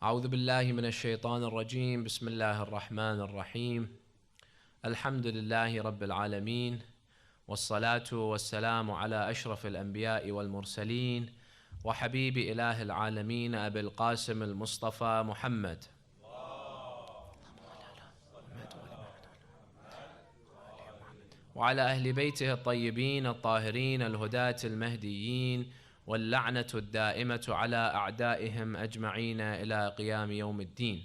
أعوذ بالله من الشيطان الرجيم بسم الله الرحمن الرحيم الحمد لله رب العالمين والصلاة والسلام على أشرف الأنبياء والمرسلين وحبيب إله العالمين أبي القاسم المصطفى محمد وعلى أهل بيته الطيبين الطاهرين الهداة المهديين واللعنة الدائمة على أعدائهم أجمعين إلى قيام يوم الدين.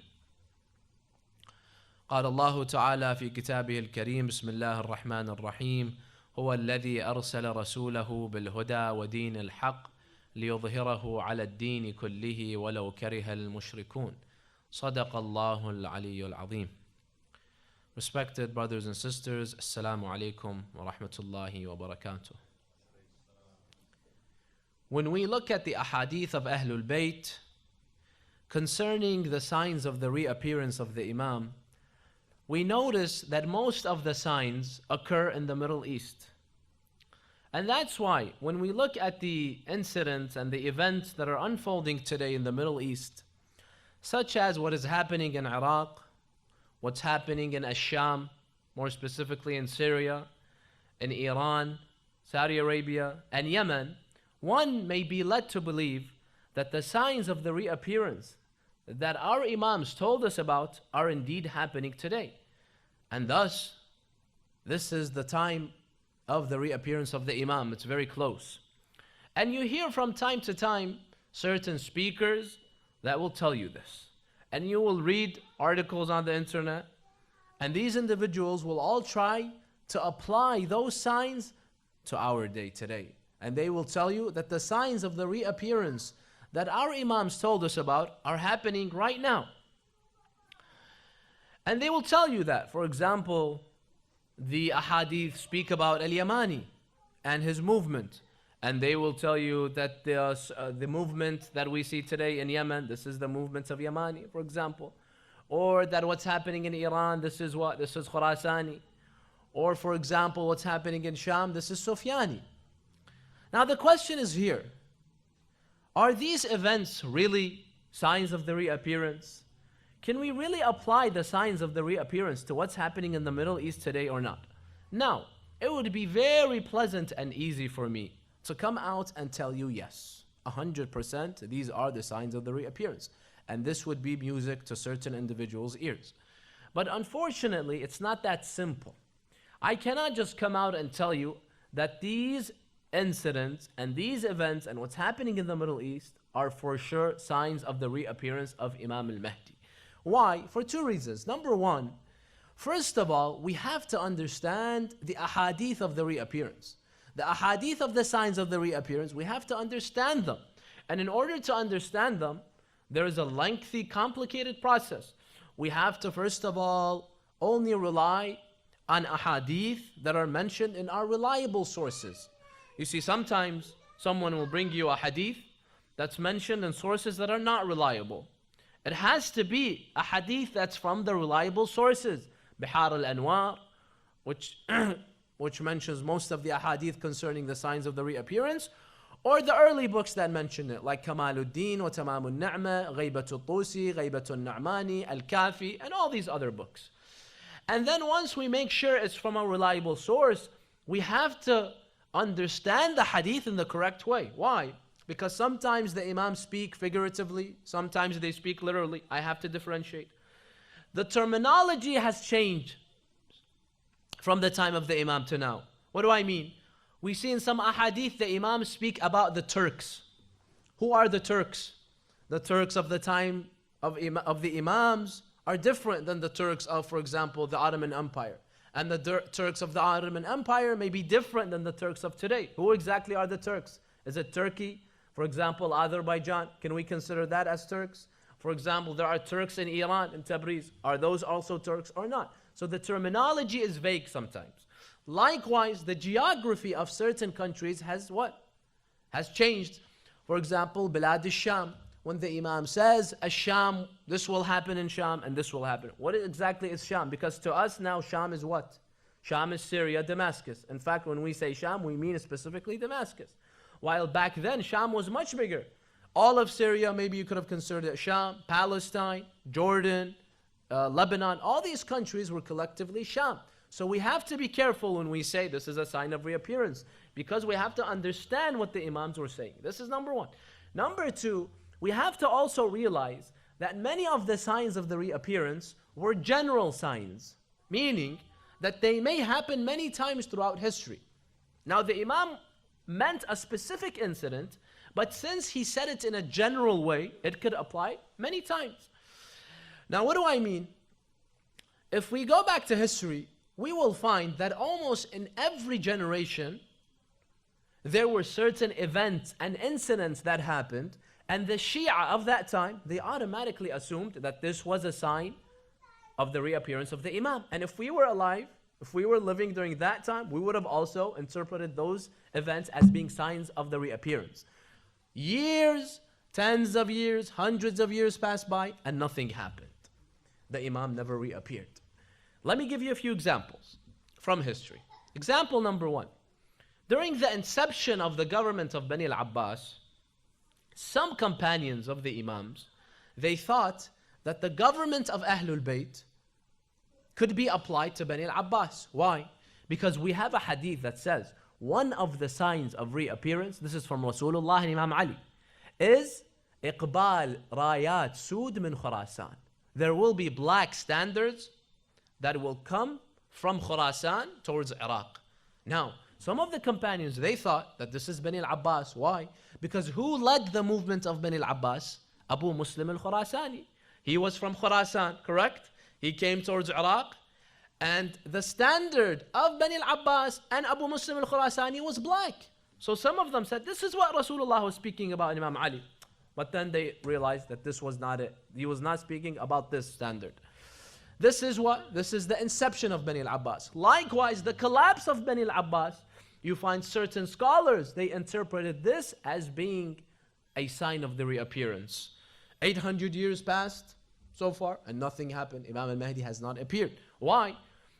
قال الله تعالى في كتابه الكريم بسم الله الرحمن الرحيم هو الذي أرسل رسوله بالهدى ودين الحق ليظهره على الدين كله ولو كره المشركون. صدق الله العلي العظيم. Respected brothers and sisters, Assalamu alaikum wa rahmatullahi wa barakatuh. When we look at the ahadith of Ahlul Bayt concerning the signs of the reappearance of the Imam, we notice that most of the signs occur in the Middle East. And that's why when we look at the incidents and the events that are unfolding today in the Middle East, such as what is happening in Iraq, what's happening in Ash-Sham, more specifically in Syria, in Iran, Saudi Arabia, and Yemen, one may be led to believe that the signs of the reappearance that our Imams told us about are indeed happening today. And thus, this is the time of the reappearance of the Imam. It's very close. And you hear from time to time certain speakers that will tell you this. And you will read articles on the internet, and these individuals will all try to apply those signs to our day today. And they will tell you that the signs of the reappearance that our Imams told us about are happening right now. And they will tell you that, for example, the ahadith speak about Al-Yamani and his movement. And they will tell you that the movement that we see today in Yemen, this is the movement of Yamani, for example. Or that what's happening in Iran, this is Khurasani. Or for example, what's happening in Sham, this is Sufyani. Now the question is here, are these events really signs of the reappearance? Can we really apply the signs of the reappearance to what's happening in the Middle East today or not? Now, it would be very pleasant and easy for me to come out and tell you yes, 100% these are the signs of the reappearance. And this would be music to certain individuals' ears. But unfortunately, it's not that simple. I cannot just come out and tell you that these incidents and these events and what's happening in the Middle East are for sure signs of the reappearance of Imam al-Mahdi. Why? For two reasons. Number one, first of all, we have to understand the ahadith of the reappearance. The ahadith of the signs of the reappearance, we have to understand them. And in order to understand them, there is a lengthy, complicated process. We have to, first of all, only rely on ahadith that are mentioned in our reliable sources. You see, sometimes someone will bring you a hadith that's mentioned in sources that are not reliable. It has to be a hadith that's from the reliable sources. Bihar al-Anwar, which mentions most of the ahadith concerning the signs of the reappearance, or the early books that mention it, like Kamaluddin, wa Tamamul Na'ma, Ghaybatul Tusi, Ghaybatul Na'mani, Al-Kafi, and all these other books. And then once we make sure it's from a reliable source, we have to understand the hadith in the correct way. Why? Because sometimes the Imams speak figuratively, sometimes they speak literally. I have to differentiate. The terminology has changed from the time of the Imam to now. What do I mean? We see in some ahadith the Imams speak about the Turks. Who are the Turks? The Turks of the time of the Imams are different than the Turks of, for example, the Ottoman Empire. And the Turks of the Ottoman Empire may be different than the Turks of today. Who exactly are the Turks? Is it Turkey? For example, Azerbaijan, can we consider that as Turks? For example, there are Turks in Iran, in Tabriz. Are those also Turks or not? So the terminology is vague sometimes. Likewise, the geography of certain countries has what? Has changed. For example, Bilad al-Sham. When the Imam says, Ash-Sham, this will happen in Sham and this will happen. What exactly is Sham? Because to us now, Sham is what? Sham is Syria, Damascus. In fact, when we say Sham, we mean specifically Damascus. While back then, Sham was much bigger. All of Syria, maybe you could have considered it Sham, Palestine, Jordan, Lebanon. All these countries were collectively Sham. So we have to be careful when we say this is a sign of reappearance, because we have to understand what the Imams were saying. This is number one. Number two, we have to also realize that many of the signs of the reappearance were general signs, meaning that they may happen many times throughout history. Now the Imam meant a specific incident, but since he said it in a general way, it could apply many times. Now what do I mean? If we go back to history, we will find that almost in every generation, there were certain events and incidents that happened, and the Shia of that time, they automatically assumed that this was a sign of the reappearance of the Imam. And if we were alive, if we were living during that time, we would have also interpreted those events as being signs of the reappearance. Years, tens of years, hundreds of years passed by, and nothing happened. The Imam never reappeared. Let me give you a few examples from history. Example number one. During the inception of the government of Bani al-Abbas, some companions of the Imams, they thought that the government of Ahlul Bayt could be applied to Bani al-Abbas. Why? Because we have a hadith that says one of the signs of reappearance, this is from Rasulullah and Imam Ali, is Iqbal Rayat Sud min Khurasan. There will be black standards that will come from Khurasan towards Iraq. Now, some of the companions, they thought that this is Bani al-Abbas. Why? Because who led the movement of Bani al-Abbas? Abu Muslim al-Khurasani. He was from Khurasan, correct? He came towards Iraq, and the standard of Bani al-Abbas and Abu Muslim al-Khurasani was black. So some of them said, this is what Rasulullah was speaking about in Imam Ali. But then they realized that this was not it. He was not speaking about this standard. This is what? This is the inception of Bani al-Abbas. Likewise, the collapse of Bani al-Abbas, you find certain scholars, they interpreted this as being a sign of the reappearance. 800 years passed so far and nothing happened. Imam al-Mahdi has not appeared. Why?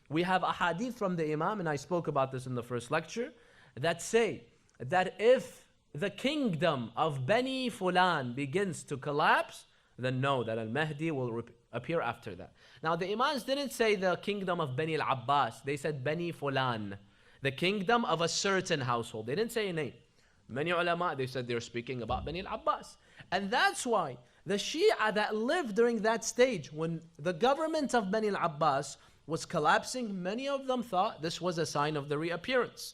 We have a hadith from the Imam, and I spoke about this in the first lecture, that say that if the kingdom of Bani Fulan begins to collapse, then know that al-Mahdi will appear after that. Now the Imams didn't say the kingdom of Bani al-Abbas, they said Bani Fulan, the kingdom of a certain household. They didn't say a name. Many ulama, they said they're speaking about Bani al-Abbas. And that's why the Shia that lived during that stage, when the government of Bani al-Abbas was collapsing, many of them thought this was a sign of the reappearance.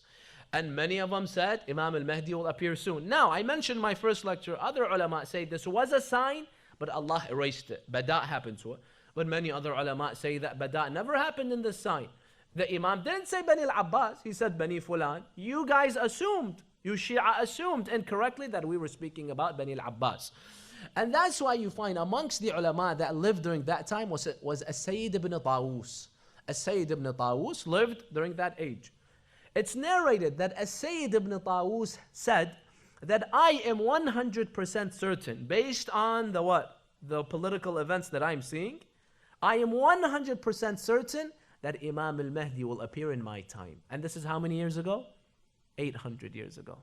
And many of them said Imam al-Mahdi will appear soon. Now, I mentioned in my first lecture, other ulama say this was a sign, but Allah erased it. Bada happened to it. But many other ulama say that Bada never happened in this sign. The Imam didn't say Bani al-Abbas, he said Bani Fulan. You guys assumed, you Shia assumed incorrectly that we were speaking about Bani al-Abbas. And that's why you find amongst the ulama that lived during that time was Syed ibn Tawus. Syed ibn Tawus lived during that age. It's narrated that Syed ibn Tawus said that I am 100% certain, based on the what? The political events that I'm seeing, I am 100% certain that Imam al-Mahdi will appear in my time. And this is how many years ago? 800 years ago.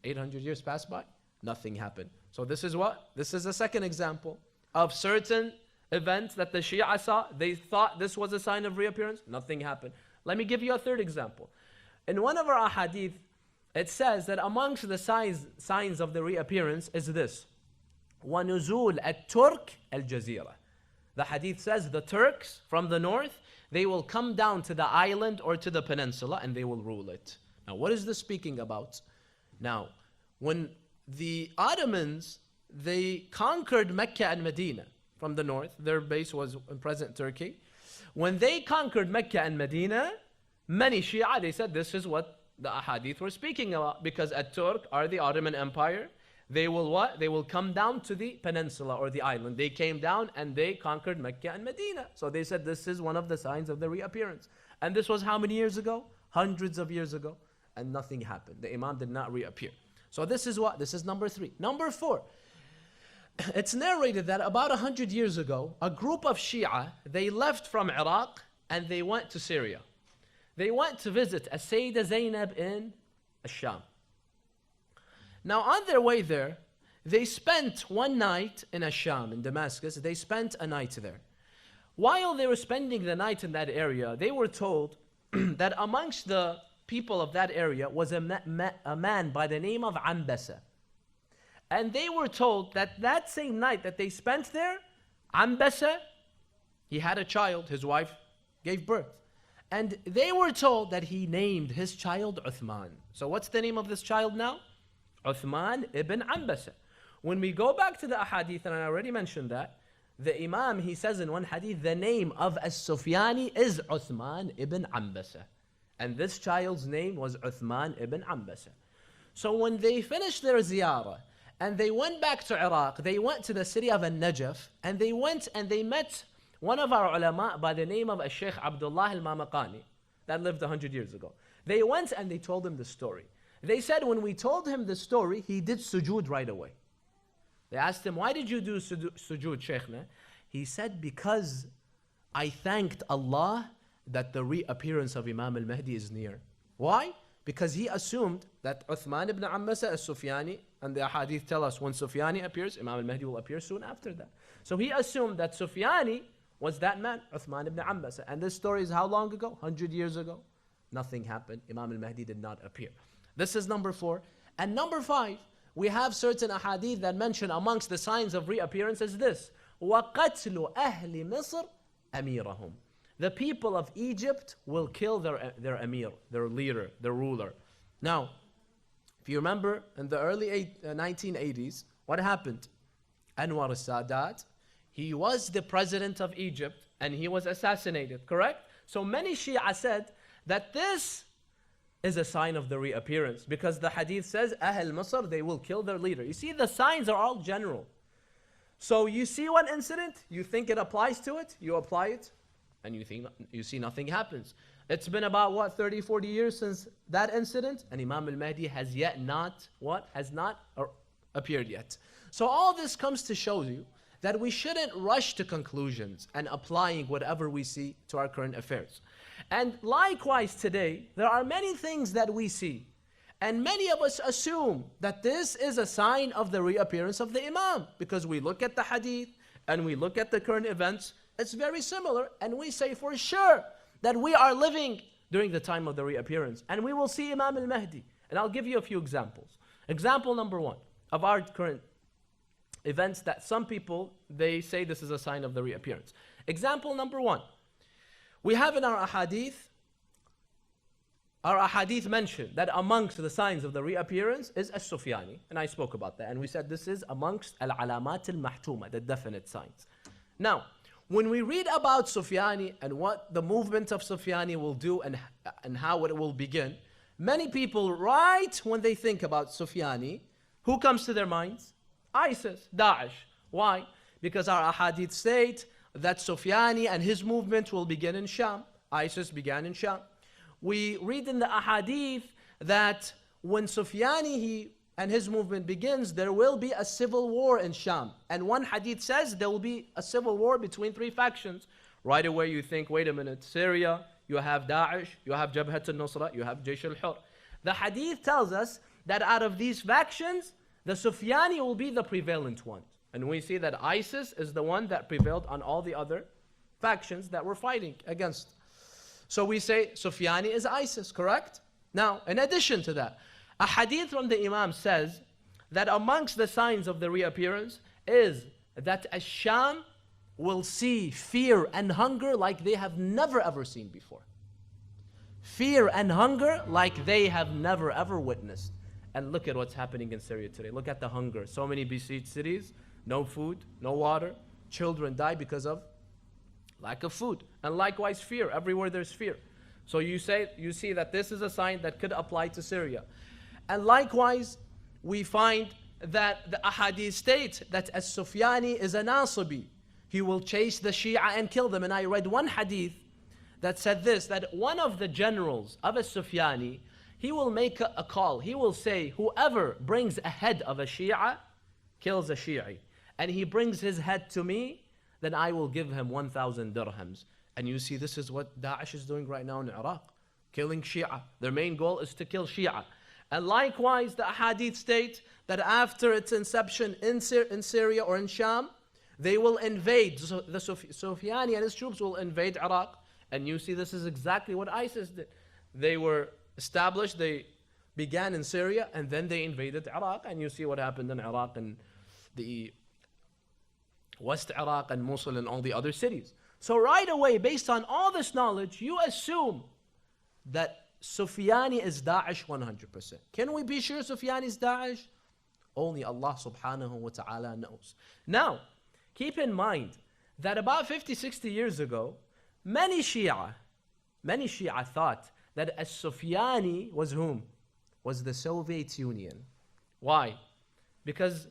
800 years passed by, nothing happened. So this is what? This is a second example of certain events that the Shia saw. They thought this was a sign of reappearance, nothing happened. Let me give you a third example. In one of our ahadith, it says that amongst the signs of the reappearance is this: وَنُزُولَ التُّرْكِ الْجَزِيرَةِ. The hadith says the Turks from the north, they will come down to the island or to the peninsula and they will rule it. Now what is this speaking about? Now, when the Ottomans, they conquered Mecca and Medina from the north, their base was in present Turkey. When they conquered Mecca and Medina, many Shia, they said this is what the ahadith were speaking about, because at-Turk are the Ottoman Empire. They will what? They will come down to the peninsula or the island. They came down and they conquered Mecca and Medina. So they said this is one of the signs of the reappearance. And this was how many years ago? Hundreds of years ago. And nothing happened. The Imam did not reappear. So this is what? This is number 3. Number 4. It's narrated that about 100 years ago, a group of Shia, they left from Iraq and they went to Syria. They went to visit a Sayyidah Zainab in Sham. Now on their way there, they spent one night in Asham, in Damascus. They spent a night there. While they were spending the night in that area, they were told that amongst the people of that area was a man by the name of Ambasa. And they were told that that same night that they spent there, Ambasa, he had a child, his wife gave birth. And they were told that he named his child Uthman. So what's the name of this child now? Uthman ibn Ambasa. When we go back to the ahadith, and I already mentioned that, the Imam, he says in one hadith, the name of As-Sufyani is Uthman ibn Ambasa. And this child's name was Uthman ibn Ambasa. So when they finished their ziyarah, and they went back to Iraq, they went to the city of Al-Najaf, and they went and they met one of our ulama by the name of Sheikh Abdullah al-Mamaqani, that lived 100 years ago. They went and they told him the story. They said when we told him the story, he did sujood right away. They asked him, why did you do sujood, Shaykhna? He said, because I thanked Allah that the reappearance of Imam al-Mahdi is near. Why? Because he assumed that Uthman ibn Ambasa as-Sufyani, and the hadith tell us when Sufyani appears, Imam al-Mahdi will appear soon after that. So he assumed that Sufyani was that man, Uthman ibn Ambasa. And this story is how long ago? 100 years ago. Nothing happened. Imam al-Mahdi did not appear. This is number 4. And number 5, we have certain ahadith that mention amongst the signs of reappearance is this. وَقَتْلُ أَهْلِ مِصْرِ أَمِيرَهُم. The people of Egypt will kill their emir, their leader, their ruler. Now, if you remember, in the early 1980s, what happened? Anwar al-Sadat, he was the president of Egypt, and he was assassinated, correct? So many Shia said that this is a sign of the reappearance, because the hadith says, Ahl Masr, they will kill their leader. You see, the signs are all general. So you see one incident, you think it applies to it, you apply it, and you see nothing happens. It's been about, what, 30, 40 years since that incident, and Imam al-Mahdi has yet not, has not appeared yet. So all this comes to show you that we shouldn't rush to conclusions and applying whatever we see to our current affairs. And likewise today, there are many things that we see, and many of us assume that this is a sign of the reappearance of the Imam, because we look at the hadith and we look at the current events, it's very similar, and we say for sure that we are living during the time of the reappearance, and we will see Imam al-Mahdi. And I'll give you a few examples. Example number 1 of our current events that some people, they say this is a sign of the reappearance. Example number 1. We have in our ahadith mentioned that amongst the signs of the reappearance is As-Sufyani, and I spoke about that, and we said this is amongst al-alamat al-mahtuma, the definite signs. Now, when we read about Sufyani and what the movement of Sufyani will do and how it will begin, many people, right when they think about Sufyani, who comes to their minds? ISIS, Daesh. Why? Because our ahadith state that Sufyani and his movement will begin in Sham. ISIS began in Sham. We read in the ahadith that when Sufyani and his movement begins, there will be a civil war in Sham. And one hadith says there will be a civil war between 3 factions. Right away you think, wait a minute, Syria, you have Daesh, you have Jabhat al-Nusra, you have Jaysh al-Hur. The hadith tells us that out of these factions, the Sufyani will be the prevalent one. And we see that ISIS is the one that prevailed on all the other factions that were fighting against. So we say Sufyani is ISIS, correct? Now, in addition to that, a hadith from the Imam says that amongst the signs of the reappearance is that Ash-Sham will see fear and hunger like they have never ever seen before. Fear and hunger like they have never ever witnessed. And look at what's happening in Syria today. Look at the hunger. So many besieged cities, no food, no water. Children die because of lack of food. And likewise fear. Everywhere there's fear. So you see that this is a sign that could apply to Syria. And likewise, we find that the ahadith state that As-Sufyani is a Nasibi. He will chase the Shia and kill them. And I read one hadith that said this, that one of the generals of As-Sufyani, he will make a call. He will say, whoever brings a head of a Shia, kills a Shi'i. And he brings his head to me, then I will give him 1,000 dirhams. And you see, this is what Daesh is doing right now in Iraq. Killing Shia. Their main goal is to kill Shia. And likewise, the ahadith state that after its inception in Syria or in Sham, they will invade, so the Sufyani and his troops will invade Iraq. And you see this is exactly what ISIS did. They were established, they began in Syria, and then they invaded Iraq. And you see what happened in Iraq and the West Iraq and Mosul and all the other cities. So right away, based on all this knowledge, you assume that Sufyani is Daesh 100%. Can we be sure Sufyani is Daesh? Only Allah subhanahu wa ta'ala knows. Now, keep in mind that about 50, 60 years ago, many Shia thought that as-Sufyani was whom? Was the Soviet Union. Why? Because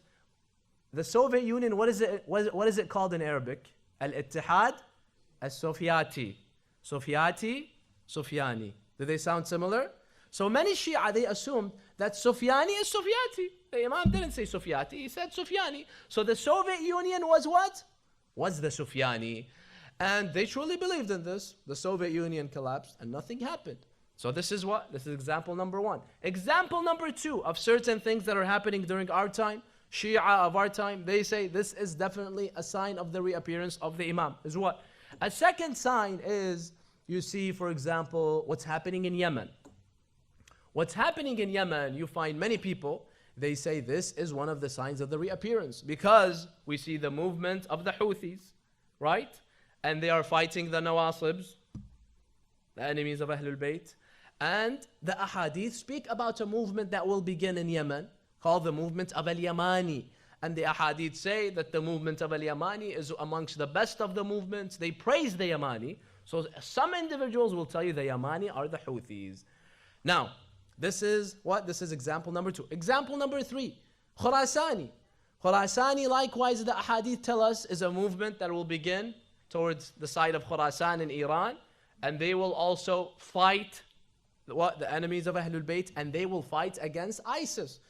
the Soviet Union, what is it called in Arabic? Al-Ittihad al-Sofiati. Sofiati, Sufyani. Do they sound similar? So many Shia, they assumed that Sufyani is Sofiati. The Imam didn't say Sofiati, he said Sufyani. So the Soviet Union was what? Was the Sufyani. And they truly believed in this. The Soviet Union collapsed and nothing happened. So this is what? This is example number one. Example number two of certain things that are happening during our time. Shia of our time, they say this is definitely a sign of the reappearance of the Imam. Is what? A second sign is, you see, for example, what's happening in Yemen. What's happening in Yemen, you find many people, they say this is one of the signs of the reappearance because we see the movement of the Houthis, right? And they are fighting the Nawasibs, the enemies of Ahlul Bayt. And the ahadith speak about a movement that will begin in Yemen called the movement of Al-Yamani. And the ahadith say that the movement of Al-Yamani is amongst the best of the movements. They praise the Yamani. So some individuals will tell you the Yamani are the Houthis. Now, this is what? This is example number two. Example number three, Khurasani. Khurasani, likewise, the ahadith tell us, is a movement that will begin towards the side of Khurasan in Iran. And they will also fight the enemies of Ahlul Bayt, and they will fight against ISIS.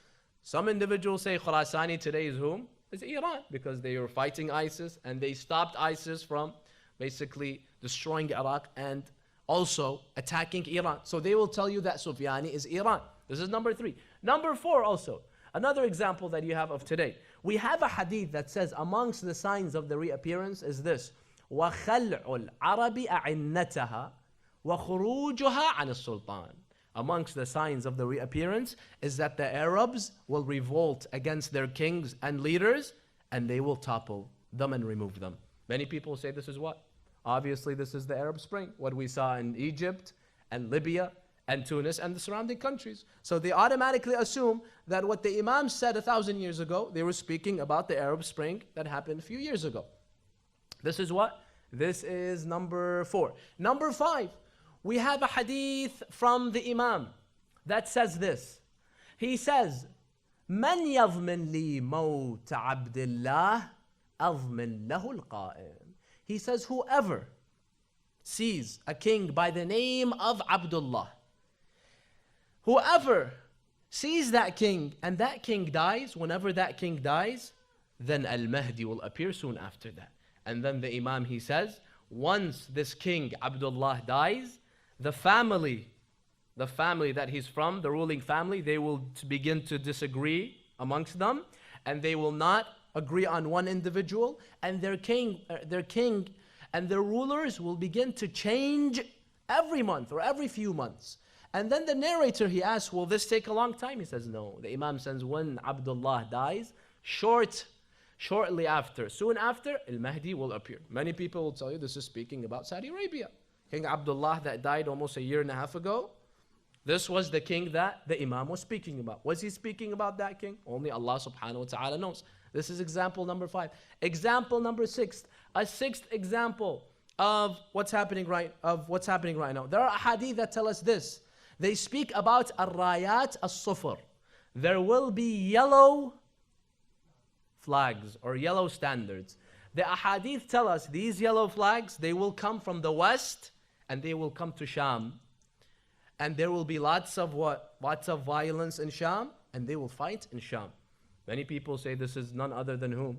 Some individuals say Khurasani today is whom? Is Iran, because they were fighting ISIS and they stopped ISIS from basically destroying Iraq and also attacking Iran. So they will tell you that Sufyani is Iran. This is number three. Number four also, another example that you have of today. We have a hadith that says amongst the signs of the reappearance is this: وَخَلْعُ الْعَرَبِ أَعِنَّتَهَا وَخُرُوجُهَا عَنِ السُّلْطَانِ. Amongst the signs of the reappearance is that the Arabs will revolt against their kings and leaders and they will topple them and remove them. Many people say this is what? Obviously this is the Arab Spring, what we saw in Egypt and Libya and Tunis and the surrounding countries. So they automatically assume that what the Imam said 1,000 years ago, they were speaking about the Arab Spring that happened a few years ago. This is what? This is number four. Number five, we have a hadith from the Imam that says this. He says, مَنْ يَضْمِنْ لِي مَوْتَ عَبْدِ اللَّهِ أَضْمِنْ لَهُ الْقَائِمِ. He says, whoever sees a king by the name of Abdullah, whoever sees that king and that king dies, whenever that king dies, then Al-Mahdi will appear soon after that. And then the Imam, he says, once this king Abdullah dies, the family that he's from, the ruling family, they will begin to disagree amongst them, and they will not agree on one individual, and their king and their rulers will begin to change every month or every few months. And then the narrator, he asks, will this take a long time? He says, no. The Imam says, when Abdullah dies, shortly after, soon after, Al-Mahdi will appear. Many people will tell you this is speaking about Saudi Arabia. King Abdullah that died almost a year and a half ago, this was the king that the Imam was speaking about. Was he speaking about that king? Only Allah subhanahu wa ta'ala knows. This is example number five. Example number six, a sixth example of what's happening right now. There are hadith that tell us this. They speak about al-rayat al-sufr. There will be yellow flags or yellow standards. The ahadith tell us these yellow flags, they will come from the west and they will come to Sham. And there will be lots of what? Lots of violence in Sham, and they will fight in Sham. Many people say this is none other than whom?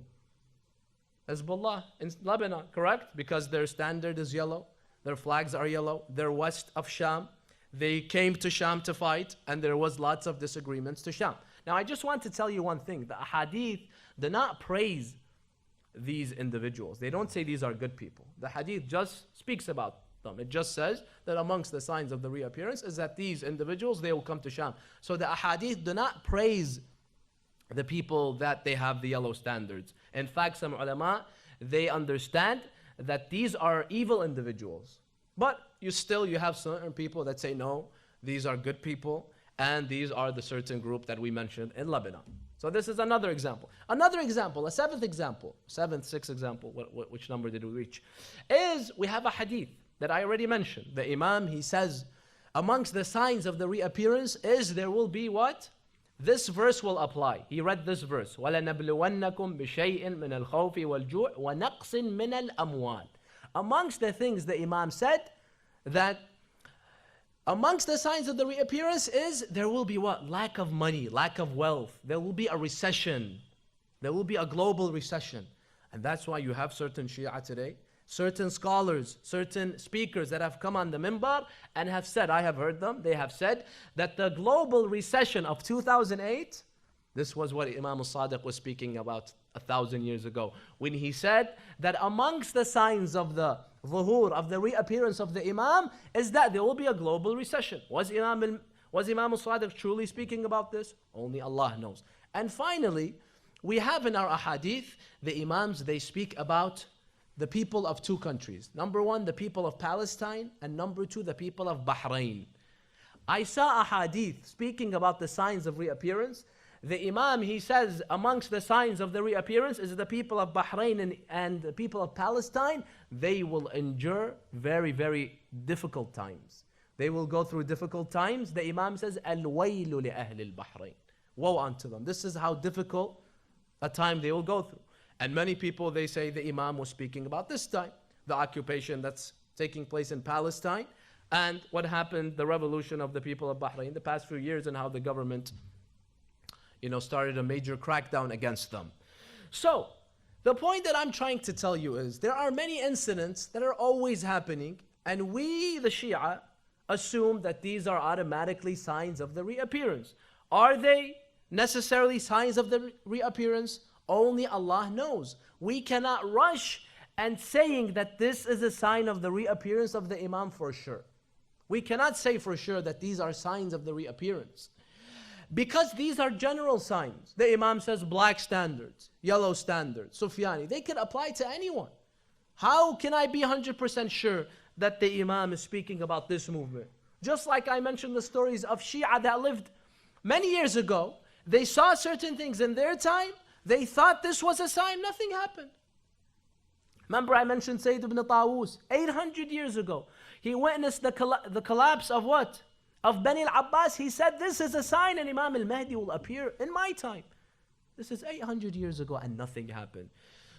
Hezbollah in Lebanon, correct? Because their standard is yellow, their flags are yellow, they're west of Sham. They came to Sham to fight, and there was lots of disagreements to Sham. Now, I just want to tell you one thing. The hadith do not praise these individuals. They don't say these are good people. The hadith just speaks about them. It just says that amongst the signs of the reappearance is that these individuals, they will come to Sham. So the hadith do not praise the people that they have the yellow standards. In fact, some ulama, they understand that these are evil individuals. But you have certain people that say, no, these are good people, and these are the certain group that we mentioned in Lebanon. So this is another example. Another example, a sixth example, which number did we reach? Is we have a hadith that I already mentioned. The Imam, he says, amongst the signs of the reappearance is there will be what? This verse will apply. He read this verse. وَلَنَبْلُوَنَّكُمْ بِشَيْءٍ مِّنَ الْخَوْفِ وَالْجُوعِ وَنَقْصٍ مِّنَ الْأَمْوَالِ. Amongst the things the Imam said, that amongst the signs of the reappearance is there will be what? Lack of money, lack of wealth. There will be a recession. There will be a global recession. And that's why you have certain Shia today, certain scholars, certain speakers that have come on the minbar and have said, I have heard them, they have said that the global recession of 2008, this was what Imam al-Sadiq was speaking about 1,000 years ago, when he said that amongst the signs of the zuhur, of the reappearance of the Imam, is that there will be a global recession. Was Imam al-Sadiq truly speaking about this? Only Allah knows. And finally, we have in our ahadith, the Imams, they speak about the people of two countries. Number one, the people of Palestine, and number two, the people of Bahrain. I saw a hadith speaking about the signs of reappearance. The Imam, he says, amongst the signs of the reappearance is the people of Bahrain and the people of Palestine. They will endure very, very difficult times. They will go through difficult times. The Imam says, Al-waylu li ahli al-Bahrain. Woe unto them. This is how difficult a time they will go through. And many people, they say the Imam was speaking about this time, the occupation that's taking place in Palestine, and what happened, the revolution of the people of Bahrain the past few years, and how the government started a major crackdown against them. So, the point that I'm trying to tell you is, there are many incidents that are always happening, and we, the Shia, assume that these are automatically signs of the reappearance. Are they necessarily signs of the reappearance? Only Allah knows. We cannot rush and saying that this is a sign of the reappearance of the Imam for sure. We cannot say for sure that these are signs of the reappearance. Because these are general signs. The Imam says black standards, yellow standards, Sufyani. They could apply to anyone. How can I be 100% sure that the Imam is speaking about this movement? Just like I mentioned the stories of Shia that lived many years ago. They saw certain things in their time. They thought this was a sign. Nothing happened. Remember I mentioned Sayyid ibn Tawus, 800 years ago. He witnessed the collapse of what? Of Bani al-Abbas. He said, this is a sign and Imam al-Mahdi will appear in my time. This is 800 years ago and nothing happened.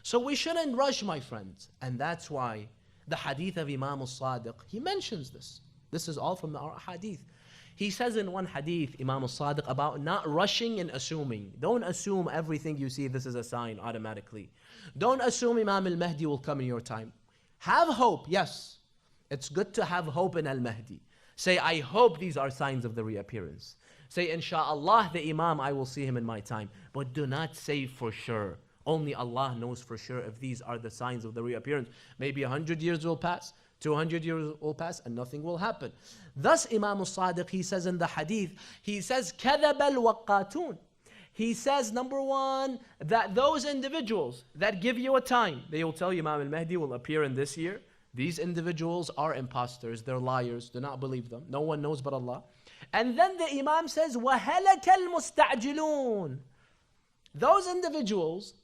So we shouldn't rush, my friends. And that's why the hadith of Imam al-Sadiq, he mentions this. This is all from our hadith. He says in one hadith, Imam al-Sadiq, about not rushing and assuming. Don't assume everything you see, this is a sign automatically. Don't assume Imam al-Mahdi will come in your time. Have hope, yes. It's good to have hope in al-Mahdi. Say, I hope these are signs of the reappearance. Say, inshaAllah, the Imam, I will see him in my time. But do not say for sure. Only Allah knows for sure if these are the signs of the reappearance. Maybe 100 years will pass, 200 years will pass, and nothing will happen. Thus, Imam al-Sadiq, he says in the hadith, he says, كَذَبَ الْوَقَّاتُونَ. He says, number one, that those individuals that give you a time, they will tell you Imam al-Mahdi will appear in this year. These individuals are imposters, they're liars, do not believe them. No one knows but Allah. And then the Imam says, وَهَلَكَ الْمُسْتَعْجِلُونَ. Those individuals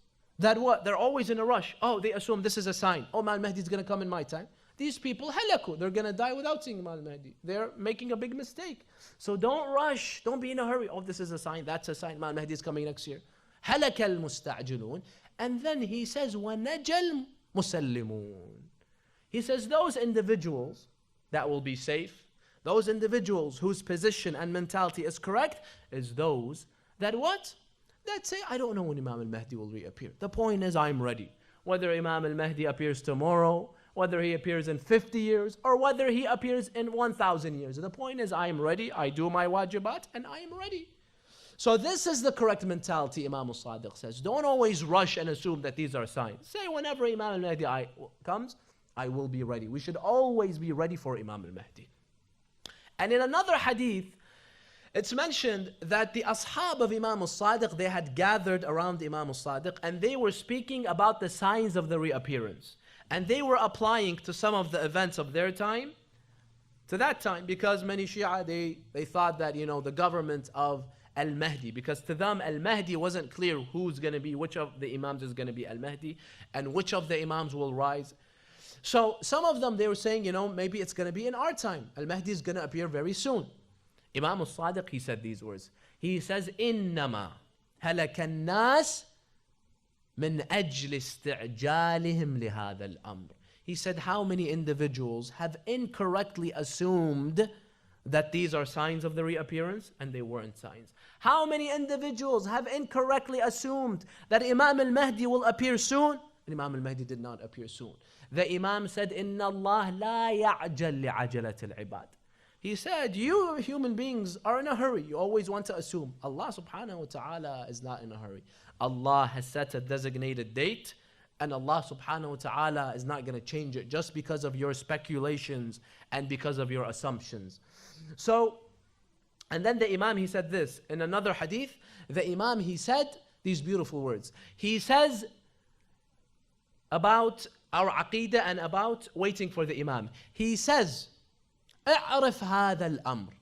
that what? They're always in a rush. Oh, they assume this is a sign. Oh, Imam al-Mahdi is going to come in my time. These people, halaku, they're going to die without seeing Imam al-Mahdi. They're making a big mistake. So don't rush, don't be in a hurry. Oh, this is a sign, that's a sign, Imam al-Mahdi is coming next year. هَلَكَ الْمُسْتَعْجِلُونَ. And then he says, وَنَجَى الْمُسَلِّمُونَ. He says those individuals that will be safe, those individuals whose position and mentality is correct, is those that what? That say, I don't know when Imam al-Mahdi will reappear. The point is, I'm ready. Whether Imam al-Mahdi appears tomorrow, whether he appears in 50 years, or whether he appears in 1,000 years. The point is, I am ready, I do my wajibat, and I am ready. So this is the correct mentality, Imam al-Sadiq says. Don't always rush and assume that these are signs. Say whenever Imam al-Mahdi comes, I will be ready. We should always be ready for Imam al-Mahdi. And in another hadith, it's mentioned that the ashab of Imam al-Sadiq, they had gathered around Imam al-Sadiq and they were speaking about the signs of the reappearance. And they were applying to some of the events of their time, to that time, because many Shia, they thought that, the government of Al-Mahdi, because to them Al-Mahdi wasn't clear who's going to be, which of the Imams is going to be Al-Mahdi, and which of the Imams will rise. So some of them, they were saying, maybe it's going to be in our time. Al-Mahdi is going to appear very soon. Imam al-Sadiq, he said these words. He says, إِنَّمَا هَلَكَ النَّاسِ مِنْ أَجْلِ اسْتِعْجَالِهِمْ لِهَذَا الْأَمْرِ. He said, how many individuals have incorrectly assumed that these are signs of the reappearance, and they weren't signs. How many individuals have incorrectly assumed that Imam al-Mahdi will appear soon, and Imam al-Mahdi did not appear soon. The Imam said, إِنَّ اللَّهَ لَا يَعْجَلْ لِعَجَلَةِ الْعِبَادِ. He said, you human beings are in a hurry. You always want to assume. Allah subhanahu wa ta'ala is not in a hurry. Allah has set a designated date, and Allah subhanahu wa ta'ala is not going to change it just because of your speculations and because of your assumptions. So, and then the Imam, he said this. In another hadith, the Imam, he said these beautiful words. He says about our aqidah and about waiting for the Imam. He says, اعرف هذا الأمر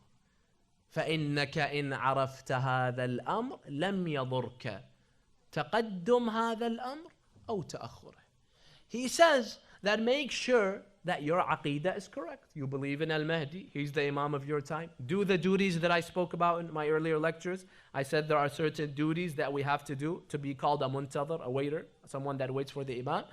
فإنك إن عرفت هذا الأمر لم يضرك تقدم هذا الأمر أو تأخره. He says that make sure that your aqidah is correct. You believe in Al-Mahdi, he's the Imam of your time. Do the duties that I spoke about in my earlier lectures. I said there are certain duties that we have to do to be called a muntadhir, a waiter, someone that waits for the Imam.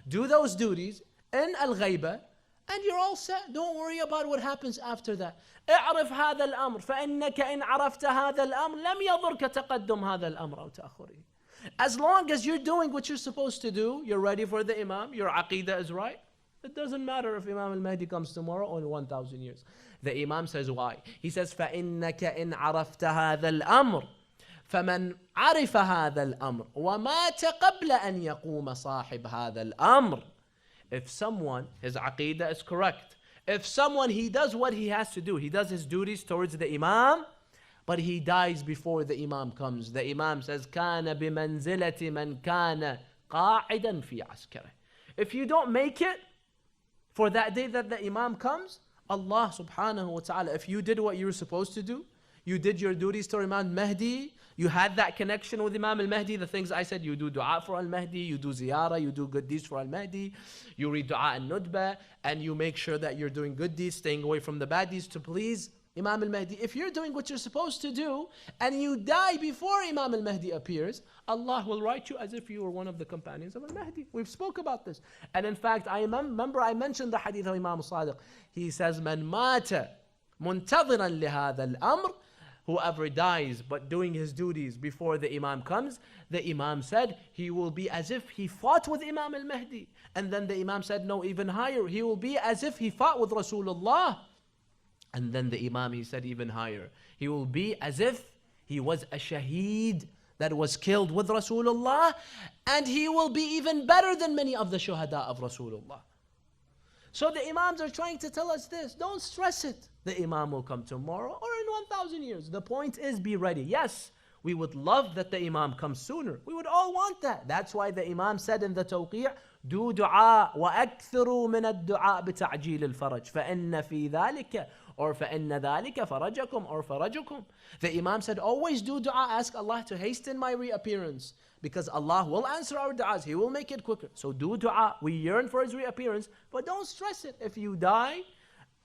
Do those duties in al-ghayba, and you're all set. Don't worry about what happens after that. اعرف هذا الأمر فإنك إن عرفت هذا الأمر لم يضرك تقدم هذا الأمر أو تأخره. As long as you're doing what you're supposed to do, you're ready for the Imam, your aqidah is right, it doesn't matter if Imam al-Mahdi comes tomorrow or in 1,000 years. The Imam says why? He says فإنك إن عرفت هذا الأمر فمن عرف هذا الأمر ومات قبل أن يقوم صاحب هذا الأمر. If someone, his aqidah is correct, if someone, he does what he has to do, he does his duties towards the Imam, but he dies before the Imam comes. The Imam says, كَانَ بِمَنْزِلَةِ مَنْ كَانَ قَاعِدًا فِي عَسْكَرِهِ. If you don't make it for that day that the Imam comes, Allah subhanahu wa ta'ala, if you did what you were supposed to do, you did your duties to Imam Mahdi, you had that connection with Imam al-Mahdi, the things I said, you do dua for al-Mahdi, you do ziyarah, you do good deeds for al-Mahdi, you read dua al-Nudba, and you make sure that you're doing good deeds, staying away from the bad deeds to please Imam al-Mahdi. If you're doing what you're supposed to do, and you die before Imam al-Mahdi appears, Allah will write you as if you were one of the companions of al-Mahdi. We've spoke about this. And in fact, I remember I mentioned the hadith of Imam al-Sadiq. He says, "Man mata muntadhiran lihadha al-amr," whoever dies but doing his duties before the Imam comes, the Imam said he will be as if he fought with Imam al-Mahdi. And then the Imam said, no, even higher, he will be as if he fought with Rasulullah. And then the Imam, he said even higher, he will be as if he was a shaheed that was killed with Rasulullah, and he will be even better than many of the shuhada of Rasulullah. So the Imams are trying to tell us this. Don't stress it. The Imam will come tomorrow or in 1,000 years. The point is, be ready. Yes, we would love that the Imam comes sooner. We would all want that. That's why the Imam said in the Tawqi', do dua وَأَكْثِرُوا مِنَ الدُّعَاء بِتَعْجِيلِ الْفَرَجِ فَإِنَّ فِي ذَلِكَ or فَإِنَّ ذَلِكَ فَرَجَكُمْ or فَرَجُكُمْ. The Imam said, always do dua, ask Allah to hasten my reappearance, because Allah will answer our du'as, He will make it quicker. So do dua, we yearn for His reappearance, but don't stress it. If you die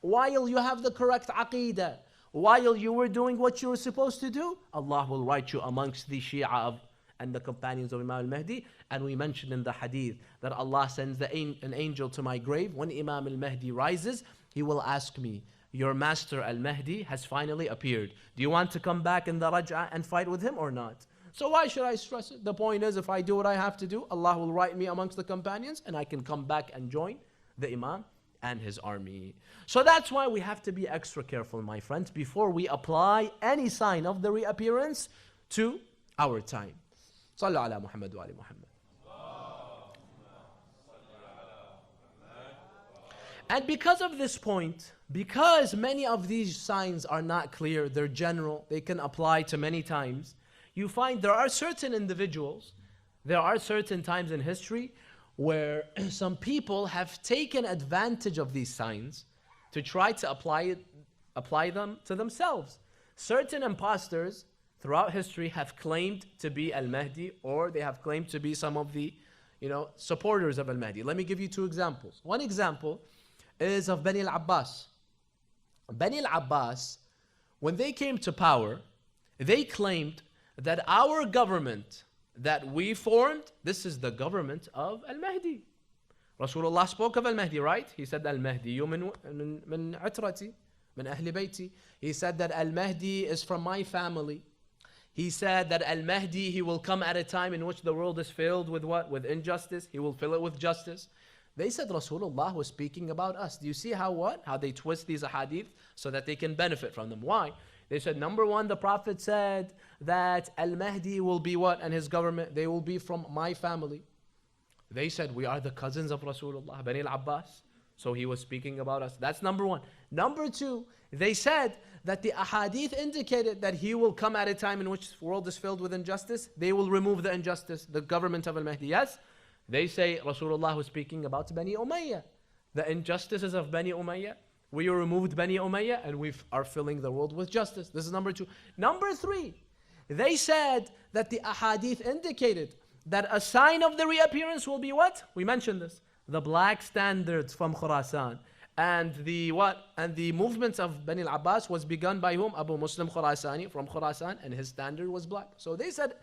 while you have the correct aqidah, while you were doing what you were supposed to do, Allah will write you amongst the Shia and the companions of Imam al-Mahdi. And we mentioned in the hadith that Allah sends an angel to my grave. When Imam al-Mahdi rises, he will ask me, your master al-Mahdi has finally appeared. Do you want to come back in the raj'ah and fight with him or not? So why should I stress it? The point is, if I do what I have to do, Allah will write me amongst the companions and I can come back and join the Imam and his army. So that's why we have to be extra careful, my friends, before we apply any sign of the reappearance to our time. Sallu ala Muhammad wa ali Muhammad. And because of this point, because many of these signs are not clear, they're general, they can apply to many times, you find there are certain individuals, there are certain times in history where some people have taken advantage of these signs to try to apply them to themselves. Certain imposters throughout history have claimed to be Al-Mahdi, or they have claimed to be some of the supporters of Al-Mahdi. Let me give you two examples. One example is of Bani al-Abbas. Bani al-Abbas, when they came to power, they claimed that our government that we formed, this is the government of Al-Mahdi. Rasulullah spoke of Al-Mahdi, right? He said, Al-Mahdi min atrati, min ahli bayti. He said that Al-Mahdi is from my family. He said that Al-Mahdi, he will come at a time in which the world is filled with what? With injustice. He will fill it with justice. They said Rasulullah was speaking about us. Do you see how they twist these ahadith so that they can benefit from them? Why? They said, number one, the Prophet said that Al-Mahdi will be what? And his government, they will be from my family. They said, we are the cousins of Rasulullah, Bani al-Abbas. So he was speaking about us. That's number one. Number two, they said that the ahadith indicated that he will come at a time in which the world is filled with injustice. They will remove the injustice, the government of Al-Mahdi. Yes? They say Rasulullah was speaking about Bani Umayyah. The injustices of Bani Umayyah. We removed Bani Umayyah and we are filling the world with justice. This is number two. Number three, they said that the ahadith indicated that a sign of the reappearance will be what? We mentioned this. The black standards from Khurasan. And the what? And the movements of Bani al-Abbas was begun by whom? Abu Muslim Khurasani from Khurasan, and his standard was black. So they said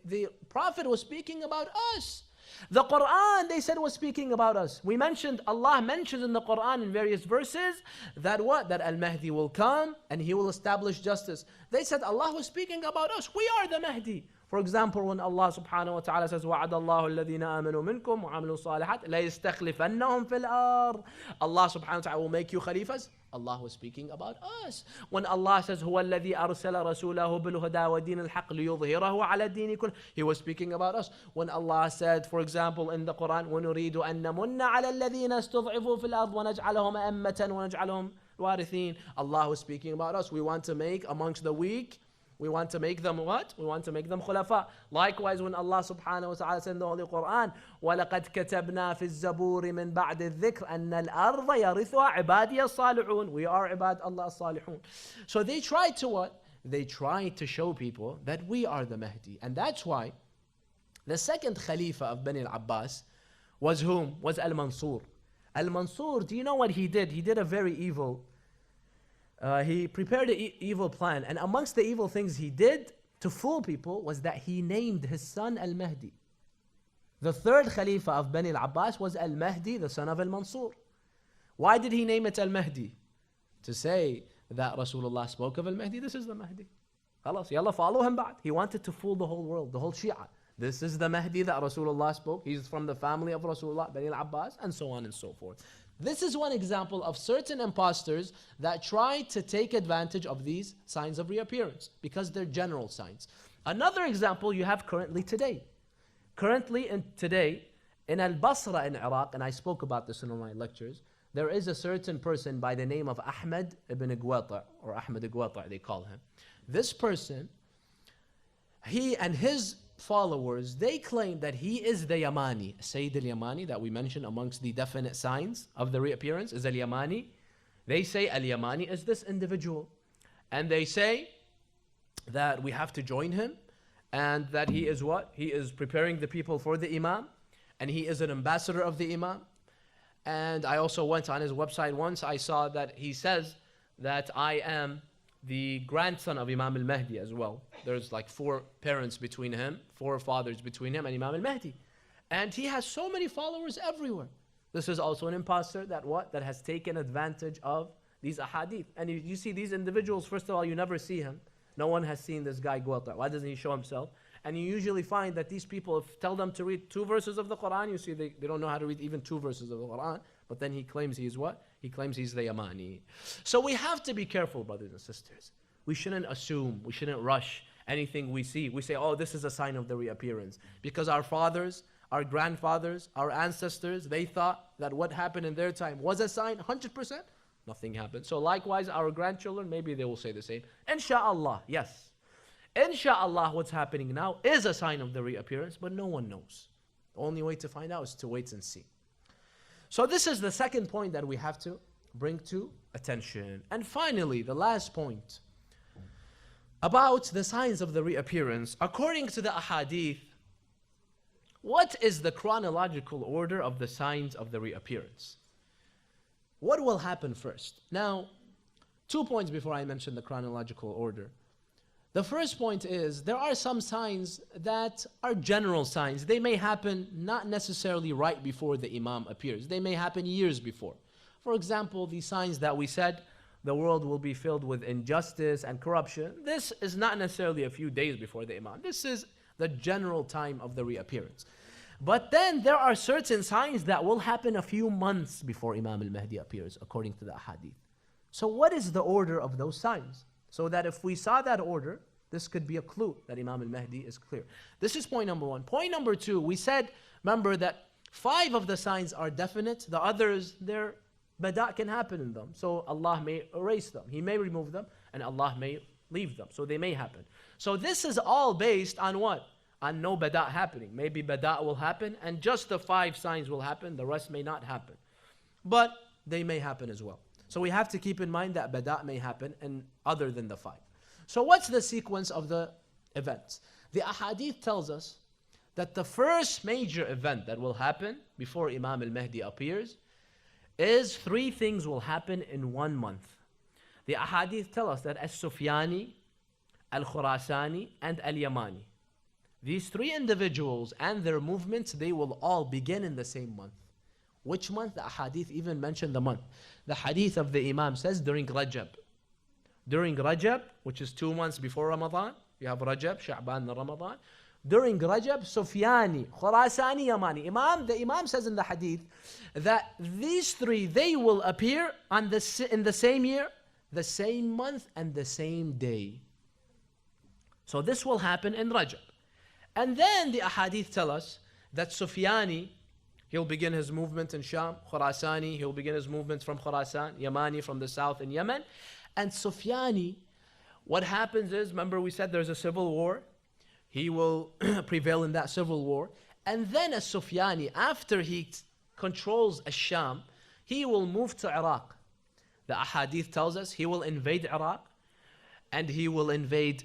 the Prophet was speaking about us. The Quran, they said, was speaking about us. We mentioned, Allah mentioned in the Quran in various verses that what? That Al-Mahdi will come and he will establish justice. They said Allah was speaking about us. We are the Mahdi. For example, when Allah subhanahu wa ta'ala says, وَعَدَ اللَّهُ الَّذِينَ آمَنُوا مِنْكُمْ وَعَمِلُوا الصَّالِحَاتِ لَيَسْتَخْلِفَنَّهُمْ فِي الْأَرْضِ. Allah subhanahu wa ta'ala will make you khalifas. Allah was speaking about us. When Allah says, هُوَ الَّذِي أَرْسَلَ رَسُولَهُ بِالْهُدَى وَدِينِ الْحَقِّ لِيُظْهِرَهُ عَلَى الدِّينِ كُلِّهِ, He was speaking about us. When Allah said, for example, in the Quran, وَنُرِيدُ أَن نَمُنَّ عَلَى الَّذِينَ اسْتُضْعِفُوا فِي الْأَرْضِ وَنَجْعَلَهُمْ أَئِمَّةً وَنَجْعَلَهُمْ الْوَارِثِينَ. Allah was speaking about us. We want to make amongst the weak, we want to make them what? We want to make them khulafa. Likewise, when Allah subhanahu wa ta'ala said in the Holy Quran, وَلَقَدْ كَتَبْنَا فِي الزَّبُورِ مِنْ بَعْدِ الذِّكْرِ أَنَّ الْأَرْضَ يَرِثُهَا عِبَادِيَ الصَّالِحُونَ. We are ibad Allah salihun. So they tried to what? They tried to show people that we are the Mahdi. And that's why the second Khalifa of Bani al-Abbas was whom? Was Al-Mansur. Al-Mansur, do you know what he did? He did a very evil he prepared an evil plan, and amongst the evil things he did to fool people was that he named his son Al-Mahdi. The third Khalifa of Bani al-Abbas was Al-Mahdi, the son of Al-Mansur. Why did he name it Al-Mahdi? To say that Rasulullah spoke of Al-Mahdi, this is the Mahdi. Khalas, yalla, follow him back. He wanted to fool the whole world, the whole Shia. This is the Mahdi that Rasulullah spoke. He's from the family of Rasulullah, Bani al-Abbas, and so on and so forth. This is one example of certain imposters that try to take advantage of these signs of reappearance because they're general signs. Another example you have currently today. Today, in Al-Basra in Iraq, and I spoke about this in one of my lectures, there is a certain person by the name of Ahmed ibn Gwata, or Ahmed Gwata they call him. This person, he and his followers, they claim that he is the Yamani. Sayyid al-Yamani that we mentioned amongst the definite signs of the reappearance is al-Yamani. They say al-Yamani is this individual. And they say that we have to join him and that he is what? He is preparing the people for the Imam and he is an ambassador of the Imam. And I also went on his website once. I saw that he says that I am the grandson of Imam al-Mahdi as well. There's like 4 parents between him, 4 fathers between him and Imam al-Mahdi. And he has so many followers everywhere. This is also an imposter that what? That has taken advantage of these ahadith. And you see these individuals, first of all, you never see him. No one has seen this guy Gwata. Why doesn't he show himself? And you usually find that these people, if tell them to read 2 verses of the Quran, you see they don't know how to read even 2 verses of the Quran. But then he claims he is what? He claims he's the Yamani. So we have to be careful, brothers and sisters. We shouldn't assume, we shouldn't rush anything we see. We say, oh, this is a sign of the reappearance. Because our fathers, our grandfathers, our ancestors, they thought that what happened in their time was a sign, 100%. Nothing happened. So likewise, our grandchildren, maybe they will say the same. Insha'Allah, yes. Insha'Allah, what's happening now is a sign of the reappearance, but no one knows. The only way to find out is to wait and see. So this is the second point that we have to bring to attention. And finally, the last point about the signs of the reappearance. According to the ahadith, what is the chronological order of the signs of the reappearance? What will happen first? Now, 2 points before I mention the chronological order. The first point is there are some signs that are general signs. They may happen not necessarily right before the Imam appears. They may happen years before. For example, the signs that we said, the world will be filled with injustice and corruption. This is not necessarily a few days before the Imam. This is the general time of the reappearance. But then there are certain signs that will happen a few months before Imam al-Mahdi appears, according to the ahadith. So what is the order of those signs? So that if we saw that order, this could be a clue that Imam al-Mahdi is clear. This is point number one. Point number two, we said, remember that 5 of the signs are definite. The others, their bada' can happen in them. So Allah may erase them. He may remove them, and Allah may leave them. So they may happen. So this is all based on what? On no bada' happening. Maybe bada' will happen, and just the 5 signs will happen. The rest may not happen. But they may happen as well. So we have to keep in mind that bada' may happen, and other than the 5. So what's the sequence of the events? The ahadith tells us that the first major event that will happen before Imam al-Mahdi appears is 3 things will happen in 1 month. The ahadith tell us that As-Sufyani, Al-Khurasani, and Al-Yamani, these 3 individuals and their movements, they will all begin in the same month. Which month? The hadith even mentioned the month. The hadith of the Imam says during Rajab. During Rajab, which is 2 months before Ramadan, you have Rajab, Sha'ban, and Ramadan. During Rajab, Sufyani, Khurasani, Yamani. The Imam says in the hadith that these 3, they will appear in the same year, the same month, and the same day. So this will happen in Rajab. And then the ahadith tell us that Sufyani, he'll begin his movement in Sham. Khurasani, he'll begin his movement from Khurasan. Yamani from the south in Yemen. And Sufyani, what happens is, remember we said there's a civil war. He will prevail in that civil war. And then as Sufyani, after he controls Sham, he will move to Iraq. The ahadith tells us he will invade Iraq. And he will invade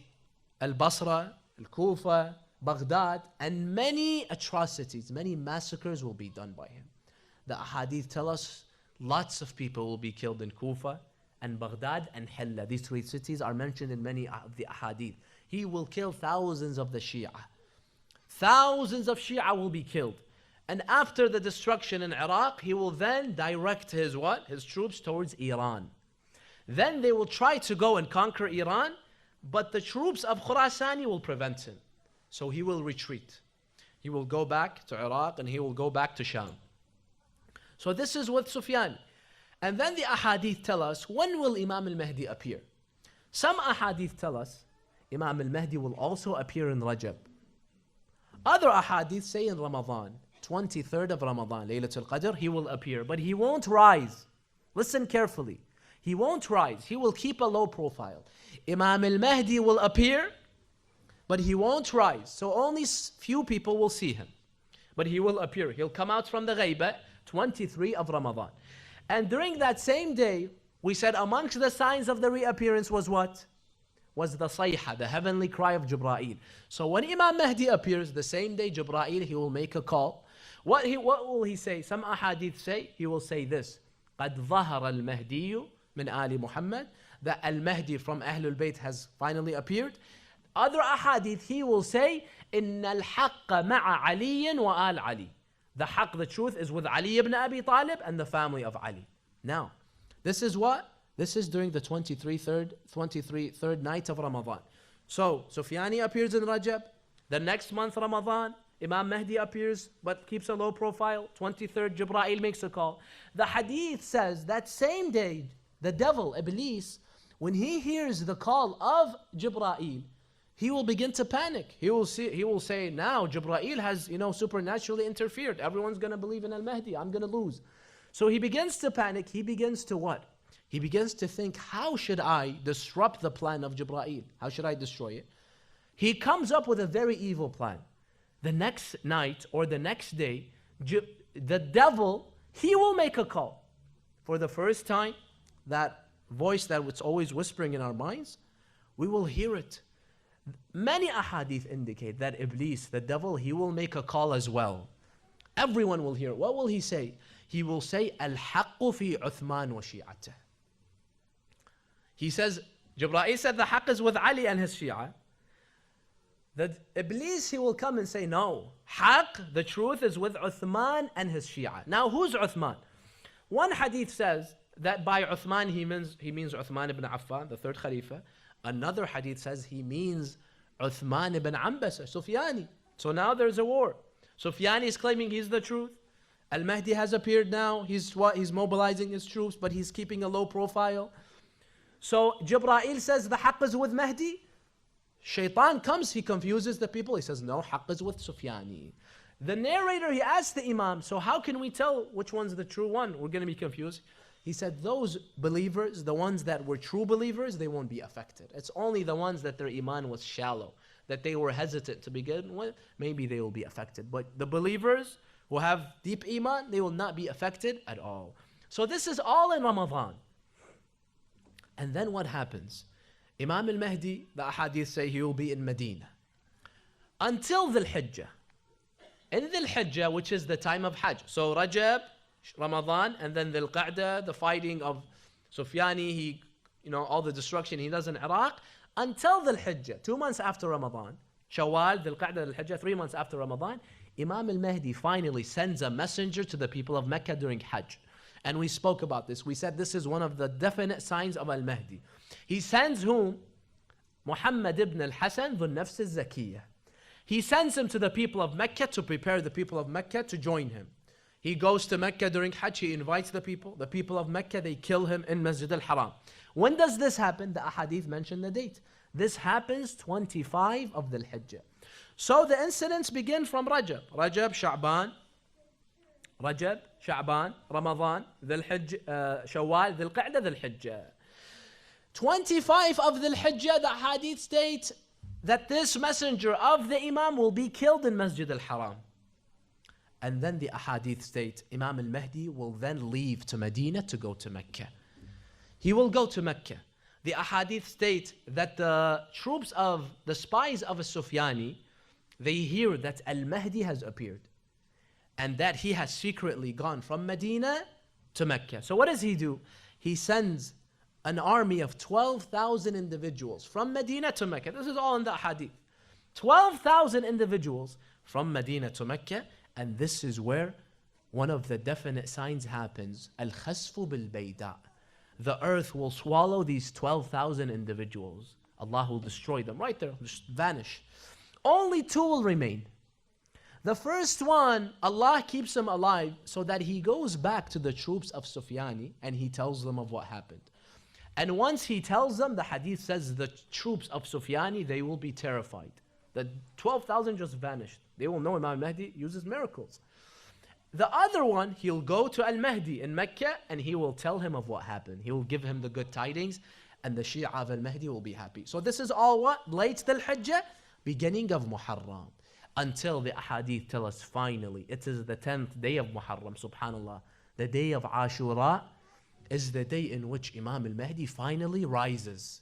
Al-Basra, Al-Kufa, Baghdad, and many atrocities, many massacres will be done by him. The ahadith tell us lots of people will be killed in Kufa and Baghdad and Hilla. These 3 cities are mentioned in many of the ahadith. He will kill thousands of the Shia. Thousands of Shia will be killed. And after the destruction in Iraq, he will then direct his what? His troops towards Iran. Then they will try to go and conquer Iran, but the troops of Khurasani will prevent him. So he will retreat. He will go back to Iraq and he will go back to Sham. So this is with Sufyan. And then the ahadith tell us, when will Imam al-Mahdi appear? Some ahadith tell us, Imam al-Mahdi will also appear in Rajab. Other ahadith say in Ramadan, 23rd of Ramadan, Laylatul Qadr, he will appear. But he won't rise. Listen carefully. He won't rise. He will keep a low profile. Imam al-Mahdi will appear, but he won't rise. So only few people will see him. But he will appear. He'll come out from the Ghaiba, 23 of Ramadan. And during that same day, we said amongst the signs of the reappearance was what? Was the Sayha, the heavenly cry of Jibreel. So when Imam Mahdi appears, the same day Jibreel, he will make a call. What will he say? Some ahadith say, he will say this. قَدْ ظَهَرَ الْمَهْدِيُّ مِنْ آلِ مُحَمَّدٍ. That Al-Mahdi from Ahlul Bayt has finally appeared. Other ahadith, he will say, إِنَّ الْحَقَّ مَعَ عَلِيٍّ وَآلْ عَلِي. The haqq, the truth, is with Ali ibn Abi Talib and the family of Ali. Now, this is what? This is during the 23rd night of Ramadan. So, Sufyani appears in Rajab. The next month, Ramadan, Imam Mahdi appears but keeps a low profile. 23rd, Jibreel makes a call. The hadith says that same day, the devil, Iblis, when he hears the call of Jibreel, he will begin to panic. He will say, now Jibreel has, supernaturally interfered. Everyone's going to believe in Al-Mahdi. I'm going to lose. So he begins to panic. He begins to what? He begins to think, how should I disrupt the plan of Jibreel? How should I destroy it? He comes up with a very evil plan. The next night or the next day, the devil, he will make a call. For the first time, that voice that was always whispering in our minds, we will hear it. Many ahadith indicate that Iblis, the devil, he will make a call as well. Everyone will hear it. What will he say? He will say, Al-haqqu fi Uthman wa shi'atah. He says, Jibreel said the haqq is with Ali and his Shia. That Iblis, he will come and say, no, haqq, the truth is with Uthman and his Shia. Now, who's Uthman? One hadith says that by Uthman he means Uthman ibn Affan, the third Khalifa. Another hadith says he means Uthman ibn Ambasa, Sufyani. So now there's a war. Sufyani is claiming he's the truth. Al-Mahdi has appeared now. He's mobilizing his troops, but he's keeping a low profile. So Jibreel says the haqq is with Mahdi. Shaitan comes, he confuses the people. He says, no, haqq is with Sufyani. The narrator, he asked the Imam, so how can we tell which one's the true one? We're going to be confused. He said, those believers, the ones that were true believers, they won't be affected. It's only the ones that their iman was shallow, that they were hesitant to begin with, maybe they will be affected. But the believers who have deep iman, they will not be affected at all. So this is all in Ramadan. And then what happens? Imam al-Mahdi, the ahadith say he will be in Medina until Dhul Hijjah. In Dhul Hijjah, which is the time of Hajj. So Rajab, Ramadan, and then Dhul Qa'dah, the fighting of Sufyani, all the destruction he does in Iraq, until Dhul Hijjah, 2 months after Ramadan. Shawwal, Dhul Qa'dah, Dhul Hijjah, 3 months after Ramadan. Imam al-Mahdi finally sends a messenger to the people of Mecca during Hajj. And we spoke about this. We said this is one of the definite signs of al-Mahdi. He sends whom? Muhammad ibn al-Hasan dhun nafs al-Zakiyah. He sends him to the people of Mecca to prepare the people of Mecca to join him. He goes to Mecca during Hajj, he invites the people. The people of Mecca, they kill him in Masjid al-Haram. When does this happen? The ahadith mention the date. This happens 25 of Dhul Hijjah. So the incidents begin from Rajab, Sha'ban, Ramadan, Dhul Hijjah, Shawwal, Dhul Qa'dah, Dhul Hijjah. 25 of Dhul Hijjah, the hadith state that this messenger of the Imam will be killed in Masjid al-Haram. And then the ahadith state, Imam al-Mahdi will then leave to Medina to go to Mecca. He will go to Mecca. The ahadith state that the troops of the spies of Sufyani, they hear that al-Mahdi has appeared and that he has secretly gone from Medina to Mecca. So what does he do? He sends an army of 12,000 individuals from Medina to Mecca. This is all in the hadith. 12,000 individuals from Medina to Mecca, and this is where one of the definite signs happens. Al-khasfu bil-bayda. The earth will swallow these 12,000 individuals. Allah will destroy them right there, just vanish. Only 2 will remain. The first one, Allah keeps him alive so that he goes back to the troops of Sufyani and he tells them of what happened. And once he tells them, the hadith says the troops of Sufyani, they will be terrified. The 12,000 just vanished. They will know Imam Mahdi uses miracles. The other one, he'll go to Al-Mahdi in Mecca and he will tell him of what happened. He will give him the good tidings and the Shia of Al-Mahdi will be happy. So this is all what? Late Dhul Hijjah, beginning of Muharram. Until the ahadith tell us finally, it is the 10th day of Muharram, subhanallah. The day of Ashura is the day in which Imam al-Mahdi finally rises.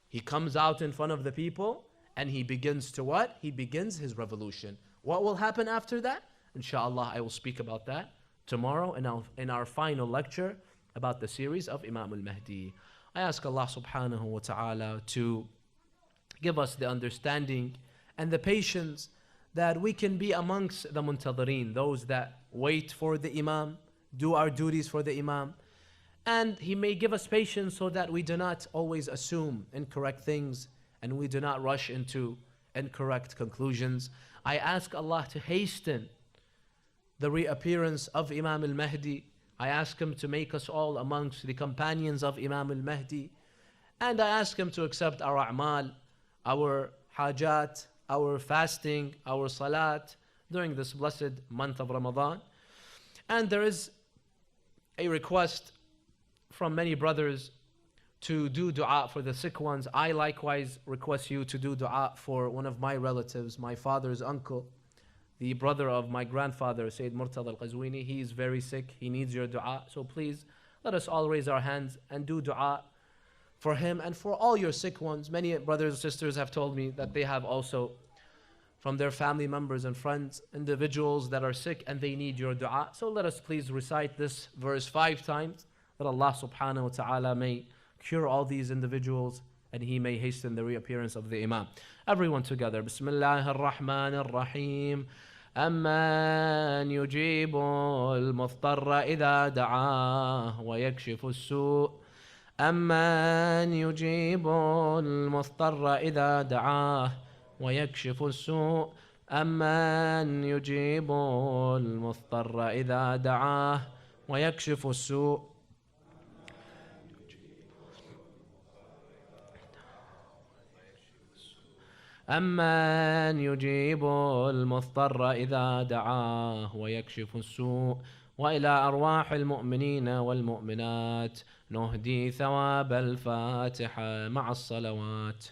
He comes out in front of the people and he begins to what? He begins his revolution. What will happen after that? Inshallah, I will speak about that tomorrow in our final lecture about the series of Imam al-Mahdi. I ask Allah subhanahu wa ta'ala to give us the understanding and the patience that we can be amongst the muntadhirin, those that wait for the Imam, do our duties for the Imam. And He may give us patience so that we do not always assume incorrect things and we do not rush into incorrect conclusions. I ask Allah to hasten the reappearance of Imam al-Mahdi. I ask Him to make us all amongst the companions of Imam al-Mahdi. And I ask Him to accept our a'mal, our hajat, our fasting, our salat during this blessed month of Ramadan. And there is a request from many brothers to do dua for the sick ones. I likewise request you to do dua for one of my relatives, my father's uncle, the brother of my grandfather, Syed Qazwini. He is very sick. He needs your dua. So please, let us all raise our hands and do dua for him and for all your sick ones. Many brothers and sisters have told me that they have also from their family members and friends, individuals that are sick and they need your dua. So let us please recite this verse 5 times, that Allah subhanahu wa ta'ala may cure all these individuals and He may hasten the reappearance of the Imam. Everyone together. Bismillah ar-Rahman ar-Rahim. أمن يجيب المضطر إذا دعاه ويكشف السوء أمن يجيب المضطر إذا دعاه ويكشف السوء أمن يجيب المضطر إذا دعاه ويكشف السوء أمن يجيب المضطر إذا دعاه ويكشف السوء وإلى أرواح المؤمنين والمؤمنات نهدي ثواب الفاتحة مع الصلوات.